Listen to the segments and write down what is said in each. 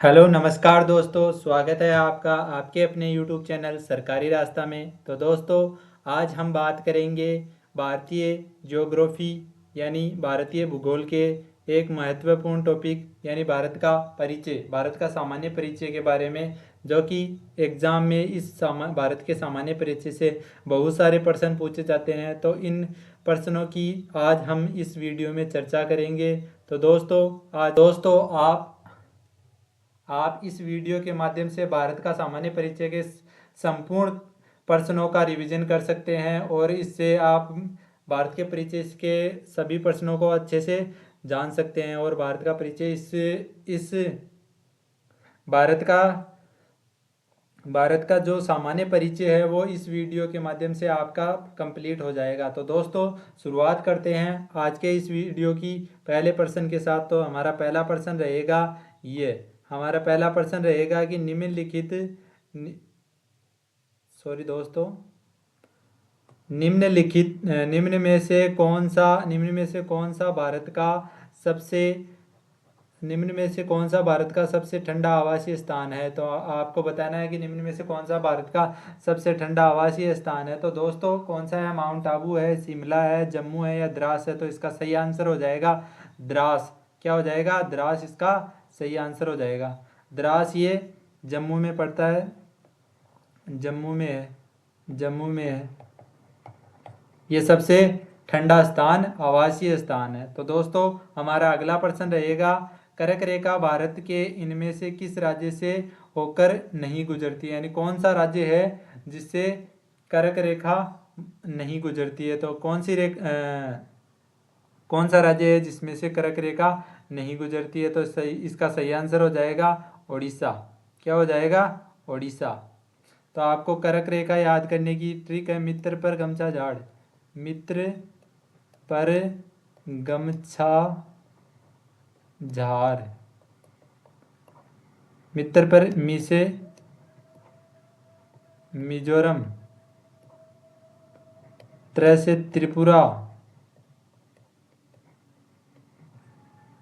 Hello नमस्कार दोस्तों, स्वागत है आपका आपके अपने यूट्यूब चैनल सरकारी रास्ता में। तो दोस्तों, आज हम बात करेंगे भारतीय ज्योग्राफी यानी भारतीय भूगोल के एक महत्वपूर्ण टॉपिक यानी भारत का सामान्य परिचय के बारे में, जो कि एग्ज़ाम में भारत के सामान्य परिचय से बहुत सारे प्रश्न पूछे जाते हैं। तो इन प्रश्नों की आज हम इस वीडियो में चर्चा करेंगे। तो दोस्तों आप इस वीडियो के माध्यम से भारत का सामान्य परिचय के संपूर्ण प्रश्नों का रिवीजन कर सकते हैं और इससे आप भारत के परिचय के सभी प्रश्नों को अच्छे से जान सकते हैं और भारत का परिचय इस भारत का भारत का जो सामान्य परिचय है वो इस वीडियो के माध्यम से आपका कंप्लीट हो जाएगा। तो दोस्तों, शुरुआत करते हैं आज के इस वीडियो की पहले प्रश्न के साथ। तो हमारा पहला प्रश्न रहेगा हमारा पहला प्रश्न रहेगा कि सॉरी दोस्तों, निम्न में से कौन सा भारत का सबसे ठंडा आवासीय स्थान है। तो आपको बताना है कि निम्न में से कौन सा भारत का सबसे ठंडा आवासीय स्थान है। तो दोस्तों, कौन सा है? माउंट आबू है, शिमला है, जम्मू है या द्रास है। तो इसका सही आंसर हो जाएगा द्रास। क्या हो जाएगा? द्रास इसका सही आंसर हो जाएगा। द्रास ये जम्मू में पड़ता है, जम्मू में है। ये सबसे ठंडा स्थान, आवासीय स्थान है। तो दोस्तों, हमारा अगला प्रश्न रहेगा, कर्क रेखा भारत के इनमें से किस राज्य से होकर नहीं गुजरती, यानी कौन सा राज्य है जिससे कर्क रेखा नहीं गुजरती है। तो कौन सा राज्य है जिसमें से कर्क रेखा नहीं गुजरती है। तो इसका सही आंसर हो जाएगा ओडिशा। क्या हो जाएगा? ओडिशा। तो आपको कर्क रेखा याद करने की ट्रिक है, मित्र पर गमछा झाड़। मित्र पर गमछा झार। मित्र पर मी से मिजोरम, त्र से त्रिपुरा,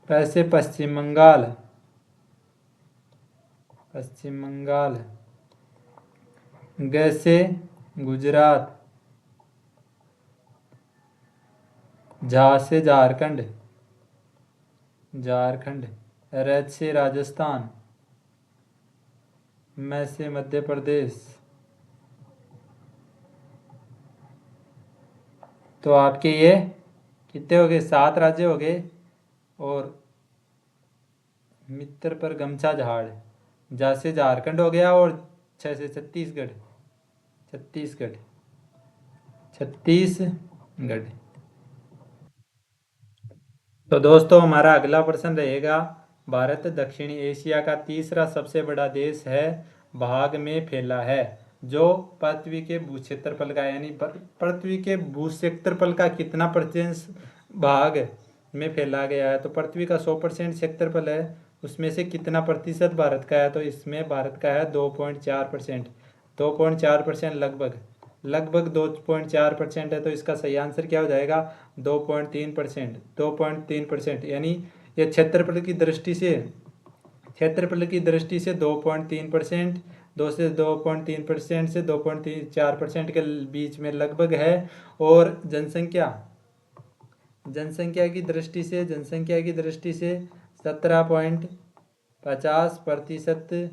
प से पश्चिम बंगाल, ग से गुजरात, झा से झारखंड, र से राजस्थान, म से मध्य प्रदेश। तो आपके ये कितने हो गए? 7 राज्य हो गए। और मित्र पर गमछा झाड़, जा से झारखंड हो गया और 6 से छत्तीसगढ़। तो दोस्तों, हमारा अगला प्रश्न रहेगा, भारत दक्षिण एशिया का तीसरा सबसे बड़ा देश है, भाग में फैला है, जो पृथ्वी के भू क्षेत्रफल का यानी पृथ्वी के भू क्षेत्रफल का कितना परसेंट भाग में फैला गया है। तो पृथ्वी का 100% क्षेत्रफल है, उसमें से कितना प्रतिशत भारत का है। तो इसमें भारत का है 2.4%। 2.4% लगभग 2.4% है। तो इसका सही आंसर क्या हो जाएगा? 2.3%। 2.3% यानी ये क्षेत्रफल की दृष्टि से 2.3%, 2.3% से 2.4% के बीच में लगभग है। और जनसंख्या की दृष्टि से 17.50%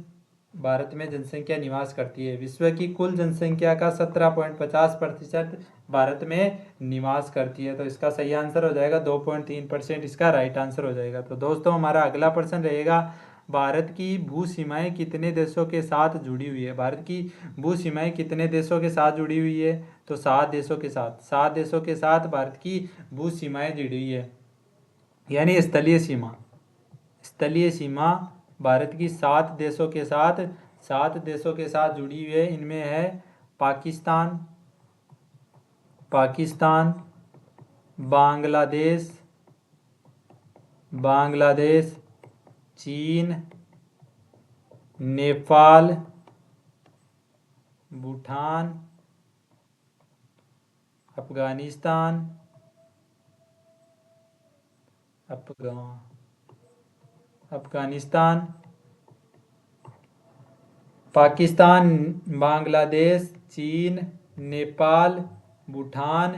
भारत में जनसंख्या निवास करती है। विश्व की कुल जनसंख्या का 17.50% भारत में निवास करती है। तो इसका सही आंसर हो जाएगा 2.3%, इसका राइट आंसर हो जाएगा। तो दोस्तों, हमारा अगला प्रश्न रहेगा, भारत की भू सीमाएं कितने देशों के साथ जुड़ी हुई है। भारत की भू सीमाएं कितने देशों के साथ जुड़ी हुई है। तो 7 देशों के साथ। 7 देशों के साथ भारत की भू सीमाएं जुड़ी हुई है, यानी स्थलीय सीमा भारत की 7 देशों के साथ जुड़ी हुई है। इनमें है पाकिस्तान, बांग्लादेश, चीन, नेपाल, भूटान, अफगानिस्तान, पाकिस्तान, बांग्लादेश, चीन, नेपाल, भूटान,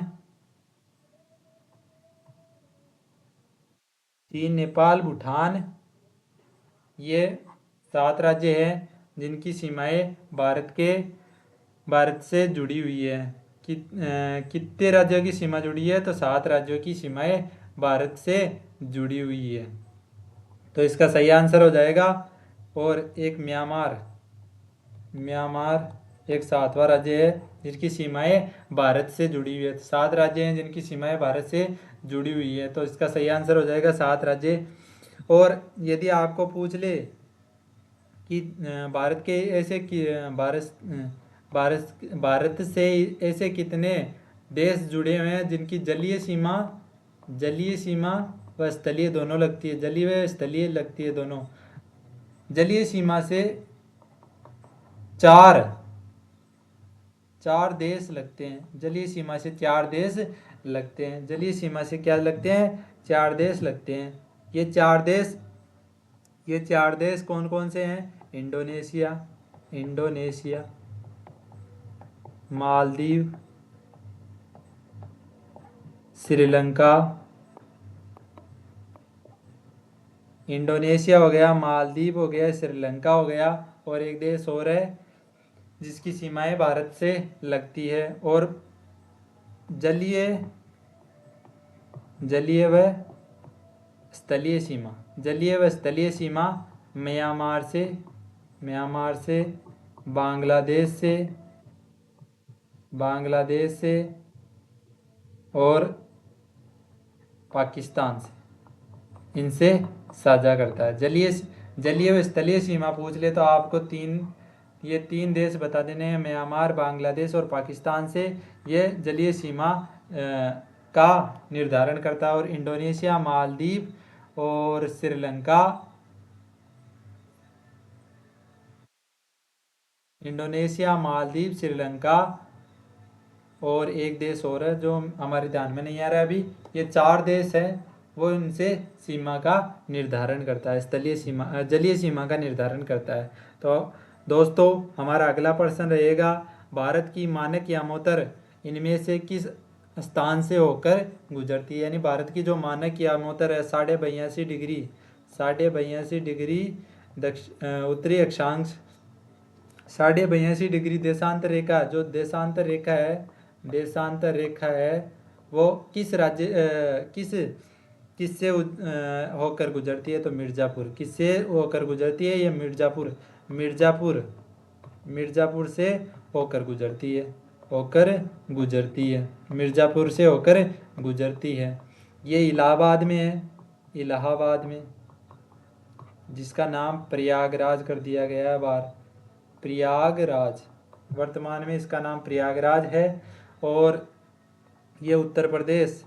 भूटान, ये 7 राज्य हैं जिनकी सीमाएं भारत से जुड़ी हुई है। कितने राज्यों की सीमा जुड़ी है? तो 7 राज्यों की सीमाएं भारत से जुड़ी हुई है। तो इसका सही आंसर हो जाएगा। और एक म्यांमार एक 7वां राज्य है जिसकी सीमाएं भारत से जुड़ी हुई है। 7 राज्य हैं जिनकी सीमाएं भारत से जुड़ी हुई है। तो इसका सही आंसर हो जाएगा 7 राज्य। और यदि आपको पूछ ले कि भारत के ऐसे भारत से ऐसे कितने देश जुड़े हुए हैं जिनकी जलीय सीमा व स्थलीय दोनों लगती है, जलीय व स्थलीय लगती है दोनों। जलीय सीमा से चार देश लगते हैं। जलीय सीमा से 4 देश लगते हैं। जलीय सीमा से क्या लगते हैं? 4 देश लगते हैं। ये चार देश कौन कौन से हैं? इंडोनेशिया, मालदीव, श्रीलंका। इंडोनेशिया हो गया, मालदीव हो गया, श्रीलंका हो गया, और एक देश और है जिसकी सीमाएं भारत से लगती है। और जलीय व स्थलीय सीमा म्यांमार से, बांग्लादेश से और पाकिस्तान से, इनसे साझा करता है। जलीय व स्थलीय सीमा पूछ ले तो आपको ये तीन देश बता देने हैं, म्यांमार, बांग्लादेश और पाकिस्तान से ये जलीय सीमा का निर्धारण करता है। और इंडोनेशिया, मालदीव और श्रीलंका, और एक देश और है जो हमारे ध्यान में नहीं आ रहा है अभी, ये 4 देश हैं, वो इनसे सीमा का निर्धारण करता है, जलीय सीमा का निर्धारण करता है। तो दोस्तों हमारा अगला प्रश्न रहेगा, भारत की मानक यामोत्तर इनमें से किस स्थान से होकर गुजरती है? यानी भारत की जो मानक यामोत्तर है 82.5 डिग्री उत्तरी अक्षांश, 82.5 डिग्री देशांतर रेखा, जो देशांतर रेखा है वो किससे होकर गुजरती है? तो मिर्ज़ापुर। किससे होकर गुजरती है? ये मिर्ज़ापुर से होकर गुजरती है, मिर्ज़ापुर से होकर गुजरती है। ये इलाहाबाद में, जिसका नाम प्रयागराज कर दिया गया है प्रयागराज, वर्तमान में इसका नाम प्रयागराज है। और ये उत्तर प्रदेश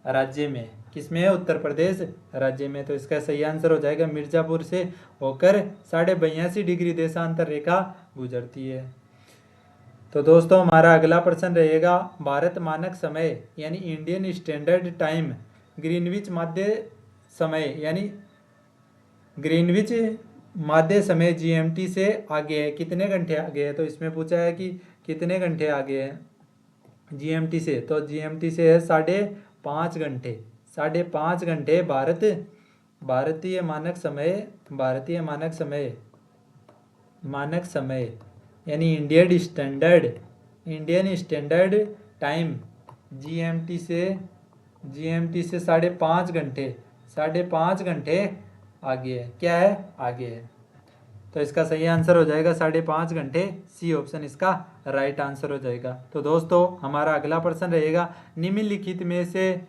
राज्य में, किसमें है? उत्तर प्रदेश राज्य में। तो इसका सही आंसर हो जाएगा मिर्ज़ापुर से होकर 82.5 डिग्री देशांतर रेखा गुजरती है। तो दोस्तों हमारा अगला प्रश्न रहेगा, भारत मानक समय यानी इंडियन स्टैंडर्ड टाइम ग्रीनविच माध्य समय GMT से आगे है, कितने घंटे आगे है? तो इसमें पूछा है कि कितने घंटे आगे है GMT से, तो GMT से है 5.5 घंटे। 5.5 घंटे भारतीय मानक समय यानी इंडियन स्टैंडर्ड टाइम GMT से 5.5 घंटे आगे है। क्या है? आगे है। तो इसका सही आंसर हो जाएगा 5.5 घंटे, सी ऑप्शन इसका राइट आंसर हो जाएगा। तो दोस्तों हमारा अगला प्रश्न रहेगा, निम्नलिखित में से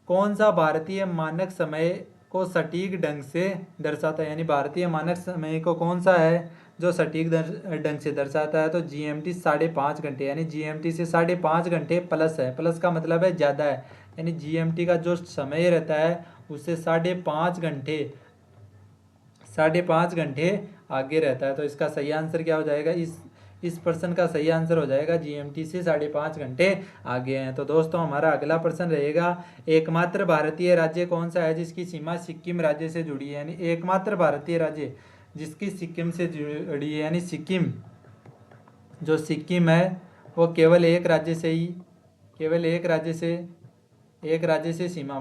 कौन सा भारतीय मानक समय को सटीक ढंग से दर्शाता है? यानी भारतीय मानक समय को कौन सा है जो सटीक ढंग से दर्शाता है? तो GMT 5.5 घंटे, यानी GMT से 5.5 घंटे प्लस है, प्लस का मतलब है ज़्यादा है, यानी GMT का जो समय रहता है उससे 5.5 घंटे आगे रहता है। तो इसका सही आंसर क्या हो जाएगा? इस प्रश्न का सही आंसर हो जाएगा GMT से 5.5 घंटे आगे हैं। तो दोस्तों हमारा अगला प्रश्न रहेगा, एकमात्र भारतीय राज्य कौन सा है जिसकी सीमा सिक्किम राज्य से जुड़ी है। यानी एकमात्र भारतीय राज्य जिसकी सिक्किम से जुड़ी है, यानी सिक्किम, जो सिक्किम है वो केवल एक राज्य से ही, केवल एक राज्य से सीमा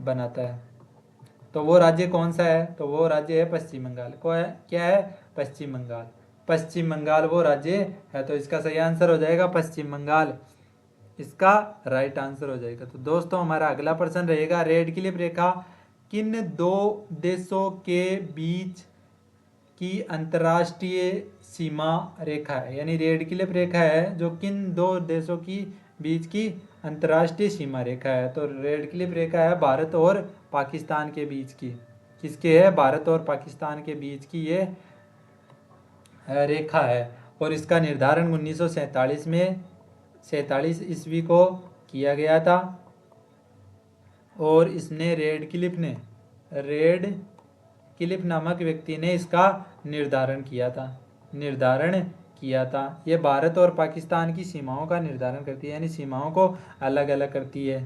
बनाता है। तो वो राज्य कौन सा है, तो वो राज्य है पश्चिम बंगाल। को है क्या है, पश्चिम बंगाल। पश्चिम बंगाल वो राज्य है। तो इसका सही आंसर हो जाएगा पश्चिम बंगाल, इसका राइट आंसर हो जाएगा। तो दोस्तों हमारा अगला प्रश्न रहेगा, रेड क्लिफ रेखा किन दो देशों के बीच की अंतर्राष्ट्रीय सीमा रेखा है। यानी रेड क्लिफ रेखा है जो किन दो देशों की बीच की अंतर्राष्ट्रीय सीमा रेखा है। तो रेड क्लिफ रेखा है भारत और पाकिस्तान के बीच की। किसके है, भारत और पाकिस्तान के बीच की ये रेखा है। और इसका निर्धारण 1947 में 47 ईस्वी को किया गया था। और इसने रेड क्लिफ नामक व्यक्ति ने इसका निर्धारण किया था। ये भारत और पाकिस्तान की सीमाओं का निर्धारण करती है, यानी सीमाओं को अलग अलग करती है।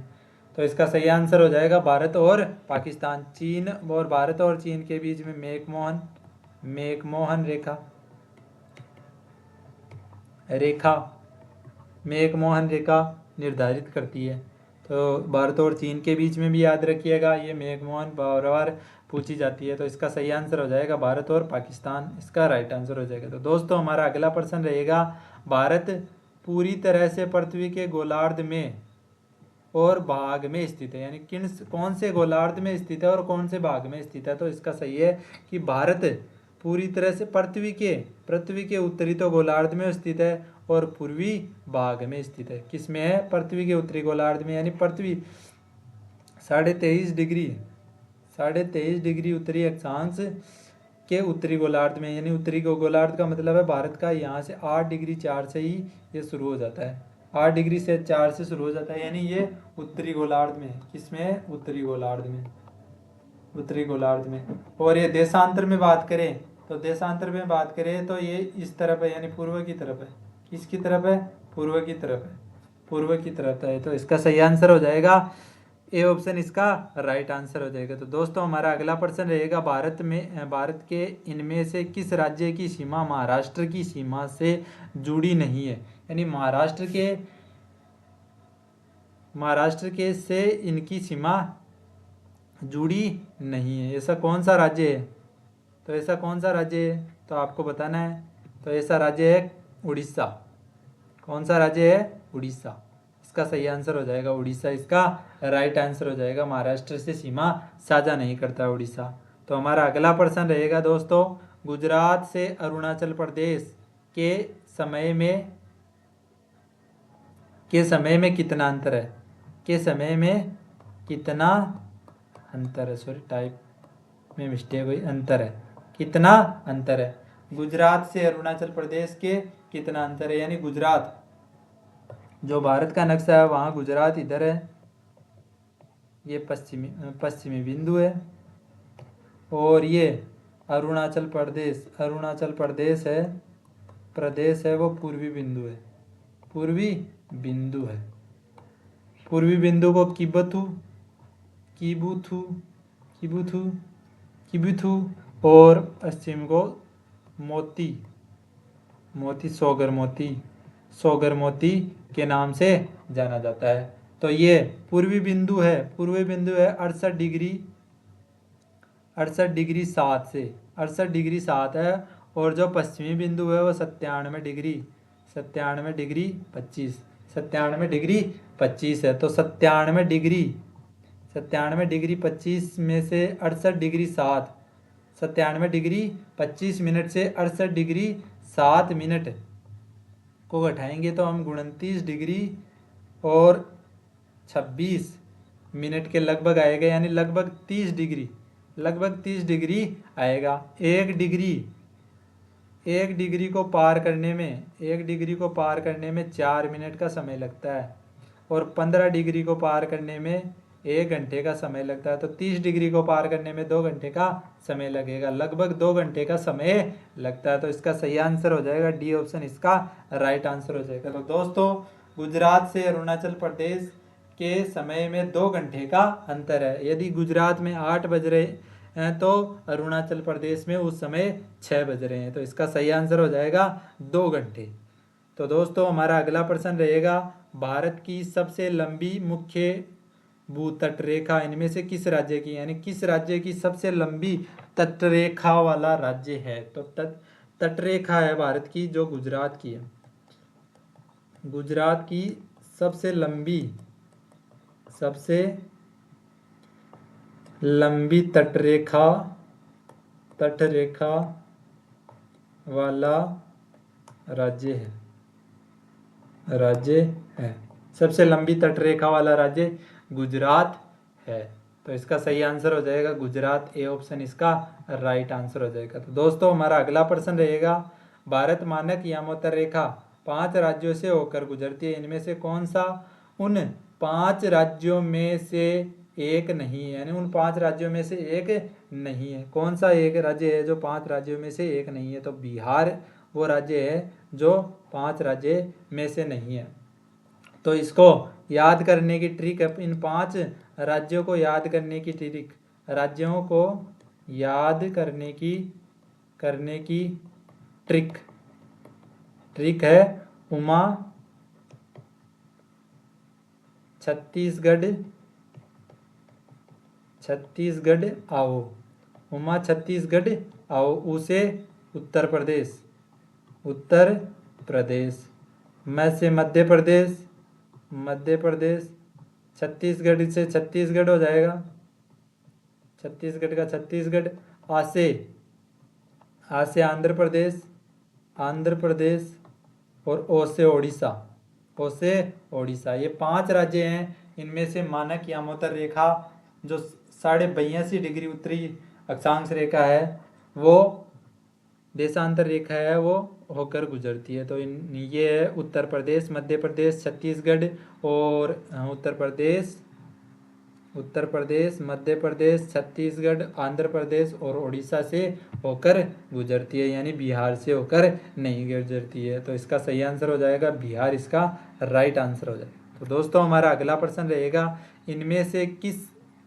तो इसका सही आंसर हो जाएगा भारत और पाकिस्तान। चीन और भारत और चीन के बीच में मैकमोहन रेखा निर्धारित करती है। तो भारत और चीन के बीच में भी याद रखिएगा, ये मैकमोहन बार बार पूछी जाती है। तो इसका सही आंसर हो जाएगा भारत और पाकिस्तान, इसका राइट आंसर हो जाएगा। तो दोस्तों हमारा अगला प्रश्न रहेगा, भारत पूरी तरह से पृथ्वी के गोलार्ध में और भाग में स्थित है। यानी कौन से गोलार्ध में स्थित है और कौन से भाग में स्थित है। तो इसका सही है कि भारत पूरी तरह से पृथ्वी के उत्तरी तो गोलार्ध में स्थित है और पूर्वी भाग में स्थित है। किस में है, पृथ्वी के उत्तरी गोलार्ध में। यानी पृथ्वी 23.5 डिग्री उत्तरी अक्षांश के उत्तरी गोलार्ध में। यानी उत्तरी गोलार्ध का मतलब है भारत का यहाँ से 8 डिग्री 4 से ही ये शुरू हो जाता है, 8 डिग्री से 4 से शुरू हो जाता है। यानी ये उत्तरी गोलार्ध में, किसमें, उत्तरी गोलार्ध में। और ये देशांतर में बात करें तो ये इस तरफ है, यानी पूर्व की तरफ है। किसकी तरफ है, पूर्व की तरफ है। तो इसका सही आंसर हो जाएगा ए ऑप्शन, इसका राइट आंसर हो जाएगा। तो दोस्तों हमारा अगला प्रश्न रहेगा, भारत के इनमें से किस राज्य की सीमा महाराष्ट्र की सीमा से जुड़ी नहीं है। यानी महाराष्ट्र के से इनकी सीमा जुड़ी नहीं है। ऐसा कौन सा राज्य है, तो आपको बताना है। तो ऐसा राज्य है उड़ीसा। कौन सा राज्य है, उड़ीसा। इसका सही आंसर हो जाएगा उड़ीसा, इसका राइट आंसर हो जाएगा। महाराष्ट्र से सीमा साझा नहीं करता उड़ीसा। तो हमारा अगला प्रश्न रहेगा दोस्तों, गुजरात से अरुणाचल प्रदेश के समय में कितना अंतर है। सॉरी टाइप में मिस्टेक हुई, कितना अंतर है गुजरात से अरुणाचल प्रदेश के कितना अंतर है। यानी गुजरात जो भारत का नक्शा है वहाँ गुजरात इधर है, ये पश्चिमी बिंदु है। और ये अरुणाचल प्रदेश है वो पूर्वी बिंदु को किबुथु और पश्चिम को सोगरमोती के नाम से जाना जाता है। तो ये पूर्वी बिंदु है 68 डिग्री 7 है। और जो पश्चिमी बिंदु है वो 97 डिग्री 25 है। तो 97 डिग्री 25 में से 68 डिग्री 7, 97 डिग्री 25 मिनट से 68 डिग्री 7 मिनट को घटाएंगे तो हम 29 डिग्री और 26 मिनट के लगभग आएगा। यानी लगभग 30 डिग्री आएगा। एक डिग्री को पार करने में 4 मिनट का समय लगता है और 15 डिग्री को पार करने में 1 घंटे का समय लगता है, तो 30 डिग्री को पार करने में 2 घंटे का समय लगेगा, लगभग 2 घंटे का समय लगता है। तो इसका सही आंसर हो जाएगा डी ऑप्शन, इसका राइट आंसर हो जाएगा। तो दोस्तों गुजरात से अरुणाचल प्रदेश के समय में 2 घंटे का अंतर है। यदि गुजरात में 8 बज रहे हैं तो अरुणाचल प्रदेश में उस समय 6 बज रहे हैं, तो इसका सही आंसर हो जाएगा 2 घंटे। तो दोस्तों हमारा अगला प्रश्न रहेगा, भारत की सबसे लंबी मुख्य भू तटरेखा इनमें से किस राज्य की, यानी किस राज्य की सबसे लंबी तटरेखा वाला राज्य है। तो तटरेखा है भारत की जो गुजरात की है। गुजरात की सबसे लंबी तटरेखा वाला राज्य है। सबसे लंबी तटरेखा वाला राज्य गुजरात है। तो इसका सही आंसर हो जाएगा गुजरात, ए ऑप्शन इसका राइट आंसर हो जाएगा। तो दोस्तों हमारा अगला प्रश्न रहेगा, भारत मानक यामोत्तर रेखा 5 राज्यों से होकर गुजरती है, इनमें से कौन सा उन 5 राज्यों में से एक नहीं है, यानी उन 5 राज्यों में से एक नहीं है। कौन सा एक राज्य है जो 5 राज्यों में से एक नहीं है, तो बिहार वो राज्य है जो 5 राज्य में से नहीं है। तो इसको याद करने की ट्रिक है, इन 5 राज्यों को याद करने की ट्रिक, राज्यों को याद करने की ट्रिक है उमा, छत्तीसगढ़ आओ, उमा छत्तीसगढ़ आओ, उसे उत्तर प्रदेश, मैं से मध्य प्रदेश, छत्तीसगढ़ से छत्तीसगढ़ हो जाएगा, छत्तीसगढ़ का छत्तीसगढ़, आ से आंध्र प्रदेश और ओ से ओडिशा। ये 5 राज्य हैं, इनमें से मानक यामोत्तर रेखा जो 82.5 डिग्री उत्तरी अक्षांश रेखा है वो देशांतर रेखा है, वो होकर गुजरती है। तो ये है उत्तर प्रदेश, मध्य प्रदेश, छत्तीसगढ़ और उत्तर प्रदेश, मध्य प्रदेश, छत्तीसगढ़, आंध्र प्रदेश और उड़ीसा से होकर गुजरती है, यानी बिहार से होकर नहीं गुजरती है। तो इसका सही आंसर हो जाएगा बिहार, इसका राइट आंसर हो जाएगा। तो दोस्तों हमारा अगला प्रश्न रहेगा, इनमें से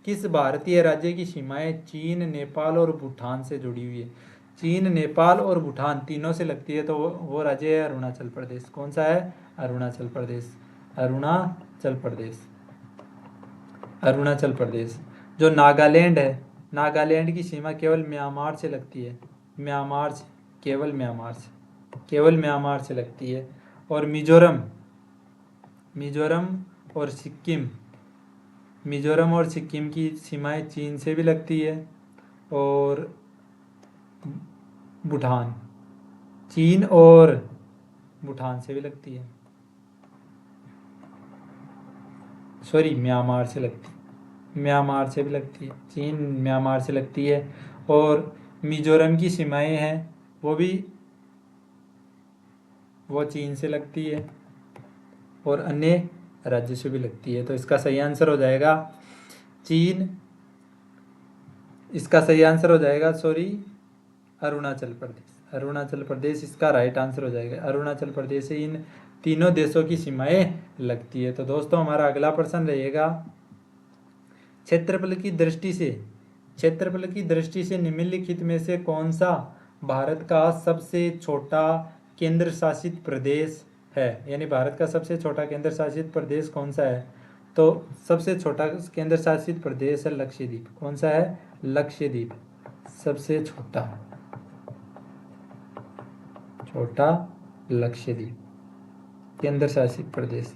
किस भारतीय राज्य की सीमाएं चीन, नेपाल और भूटान से जुड़ी हुई है। चीन, नेपाल और भूटान तीनों से लगती है, तो वो राज्य है अरुणाचल प्रदेश। कौन सा है? अरुणाचल प्रदेश। जो नागालैंड है, नागालैंड की सीमा केवल म्यांमार से लगती है, केवल म्यांमार से लगती है। और मिजोरम और सिक्किम की सीमाएं चीन से भी लगती है, और चीन और भूटान से भी लगती है, सॉरी म्यांमार से भी लगती है, चीन म्यांमार से लगती है। और मिजोरम की सीमाएं हैं वो चीन से लगती है और अन्य राज्य से भी लगती है। तो इसका सही आंसर हो जाएगा अरुणाचल प्रदेश इसका राइट आंसर हो जाएगा। अरुणाचल प्रदेश से इन तीनों देशों की सीमाएं लगती है। तो दोस्तों हमारा अगला प्रश्न रहेगा, क्षेत्रफल की दृष्टि से निम्नलिखित में से कौन सा भारत का सबसे छोटा केंद्र शासित प्रदेश है, यानी भारत का सबसे छोटा केंद्र शासित प्रदेश कौन सा है। तो सबसे छोटा केंद्र शासित प्रदेश है लक्षद्वीप। कौन सा है? लक्षद्वीप सबसे छोटा लक्षद्वीप केंद्र शासित प्रदेश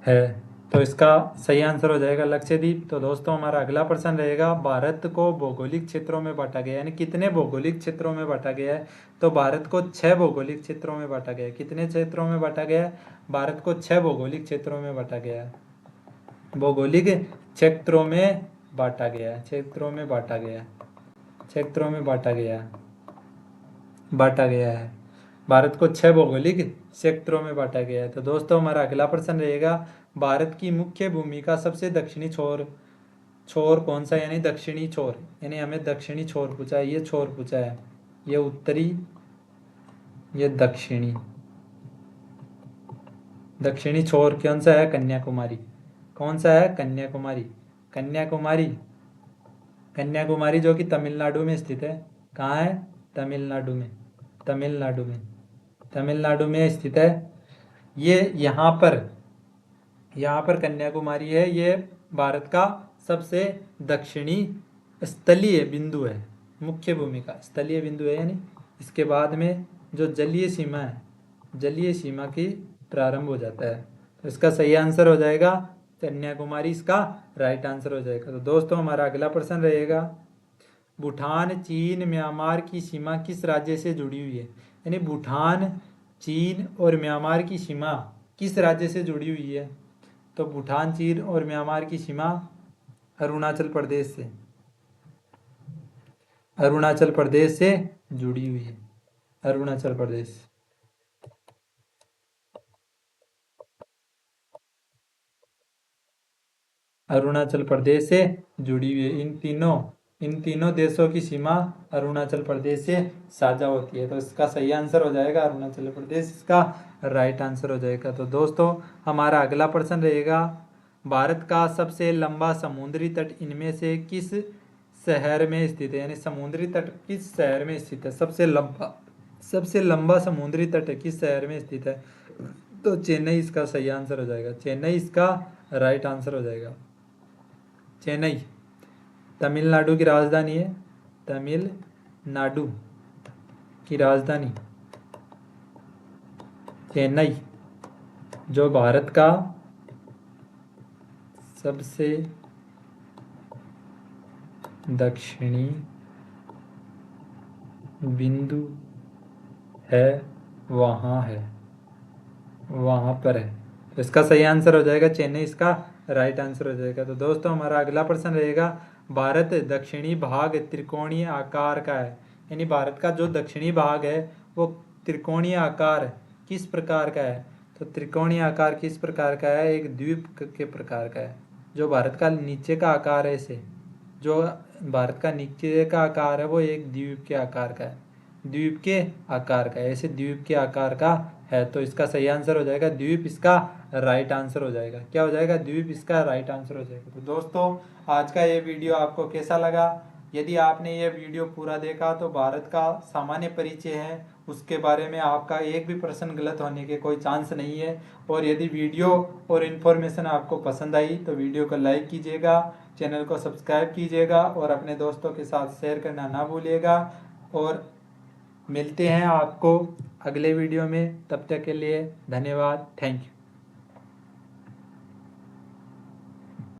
है। तो इसका सही आंसर हो जाएगा लक्षद्वीप। तो दोस्तों हमारा अगला प्रश्न रहेगा, भारत को भौगोलिक क्षेत्रों में बांटा गया, यानी कितने भौगोलिक क्षेत्रों में बांटा गया है। तो भारत को 6 भौगोलिक क्षेत्रों में बांटा गया है। कितने क्षेत्रों में बांटा गया है? भारत को 6 भौगोलिक क्षेत्रों में बांटा गया है। भौगोलिक क्षेत्रों में बांटा गया है। भारत को 6 भौगोलिक क्षेत्रों में बांटा गया है। तो दोस्तों हमारा अगला प्रश्न रहेगा, भारत की मुख्य भूमि का सबसे दक्षिणी छोर छोर कौन सा, यानी दक्षिणी छोर, यानी हमें दक्षिणी छोर पूछा है, ये छोर पूछा है, ये उत्तरी, ये दक्षिणी। दक्षिणी छोर कौन सा है, कन्याकुमारी। कौन सा है, कन्याकुमारी। कन्याकुमारी, कन्याकुमारी जो कि तमिलनाडु में स्थित है। कहाँ है, तमिलनाडु में, तमिलनाडु में, तमिलनाडु में स्थित है। ये यहाँ पर कन्याकुमारी है, ये भारत का सबसे दक्षिणी स्थलीय बिंदु है, मुख्य भूमि का स्थलीय बिंदु है, यानी इसके बाद में जो जलीय सीमा है, जलीय सीमा की प्रारंभ हो जाता है। तो इसका सही आंसर हो जाएगा कन्याकुमारी, इसका राइट आंसर हो जाएगा। तो दोस्तों हमारा अगला प्रश्न रहेगा, भूटान, चीन, म्यांमार की सीमा किस राज्य से जुड़ी हुई है, यानी भूटान, चीन और म्यांमार की सीमा किस राज्य से जुड़ी हुई है। तो भूटान, चीन और म्यांमार की सीमा अरुणाचल प्रदेश से, अरुणाचल प्रदेश से जुड़ी हुई है, अरुणाचल प्रदेश। अरुणाचल प्रदेश से जुड़ी हुई है। इन तीनों देशों की सीमा अरुणाचल प्रदेश से साझा होती है। तो इसका सही आंसर हो जाएगा अरुणाचल प्रदेश, इसका राइट आंसर हो जाएगा। तो दोस्तों हमारा अगला प्रश्न रहेगा, भारत का सबसे लंबा समुद्री तट इनमें से किस शहर में स्थित है, यानी समुद्री तट किस शहर में स्थित है, सबसे लंबा समुद्री तट किस शहर में स्थित है। तो चेन्नई इसका सही आंसर हो जाएगा, चेन्नई इसका राइट आंसर हो जाएगा। चेन्नई तमिलनाडु की राजधानी है, तमिलनाडु की राजधानी चेन्नई, जो भारत का सबसे दक्षिणी बिंदु है, वहाँ पर है। तो इसका सही आंसर हो जाएगा चेन्नई, इसका राइट आंसर हो जाएगा। तो दोस्तों हमारा अगला प्रश्न रहेगा, भारत दक्षिणी भाग त्रिकोणीय आकार का है, यानी भारत का जो दक्षिणी भाग है वो त्रिकोणीय आकार किस प्रकार का है। तो त्रिकोणीय आकार किस प्रकार का है, एक द्वीप के प्रकार का है। जो भारत का नीचे का आकार है, इसे जो भारत का नीचे का आकार है वो एक द्वीप के आकार का है, द्वीप के आकार का है, ऐसे द्वीप के आकार का है। तो इसका सही आंसर हो जाएगा द्वीप, इसका राइट आंसर हो जाएगा। क्या हो जाएगा, द्वीप, इसका राइट आंसर हो जाएगा। तो दोस्तों आज का ये वीडियो आपको कैसा लगा, यदि आपने ये वीडियो पूरा देखा तो भारत का सामान्य परिचय है उसके बारे में आपका एक भी प्रश्न गलत होने के कोई चांस नहीं है। और यदि वीडियो और इन्फॉर्मेशन आपको पसंद आई तो वीडियो को लाइक कीजिएगा, चैनल को सब्सक्राइब कीजिएगा और अपने दोस्तों के साथ शेयर करना ना भूलिएगा। और मिलते हैं आपको अगले वीडियो में, तब तक के लिए धन्यवाद, थैंक यू।